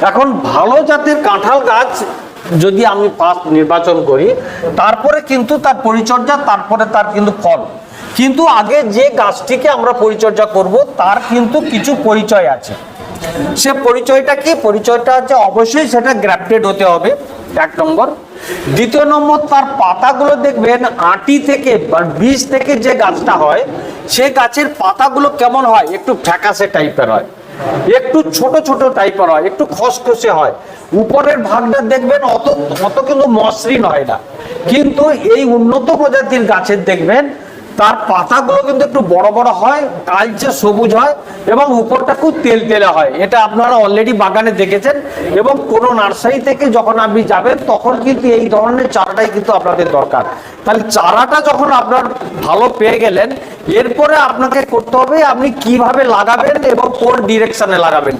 এখন ভালো জাতের কাঁঠাল গাছ যদি আমি ফার্স্ট নির্বাচন করি, তারপরে কিন্তু তার পরিচর্যা, তারপরে তার কিন্তু ফল। কিন্তু আগে যে গাছটিকে আমরা পরিচর্যা করব তার কিন্তু কিছু পরিচয় আছে। সে পরিচয়টা কি? পরিচয়টা হচ্ছে অবশ্যই সেটা গ্রাফটেড হতে হবে, এক নম্বর। দ্বিতীয় নম্বর, তার পাতাগুলো দেখবেন আঁটি থেকে বা বীজ থেকে যে গাছটা হয়, সে গাছের পাতাগুলো কেমন হয়? একটু ফ্যাকাসে টাইপের হয়, একটু ছোট ছোট টাইপের হয়, একটু খসখসে হয়। উপরের ভাগটা দেখবেন অত অত কিন্তু মসৃণ হয় না। কিন্তু এই উন্নত প্রজাতির গাছের দেখবেন তার পাতাগুলো কিন্তু একটু বড় বড় হয়, কালচে সবুজ হয় এবং উপরটা খুব তেলতেলে হয়। এটা আপনারা অলরেডি বাগানে দেখেছেন। এবং কোনো নার্সারি থেকে যখন আপনি যাবেন তখন কিন্তু এই ধরনের চারাটাই কিন্তু আপনাদের দরকার। তাহলে চারাটা যখন আপনার ভালো পেয়ে গেলেন, এরপরে আপনাকে করতে হবে আপনি কিভাবে লাগাবেন এবং কোন ডিরেকশনে লাগাবেন।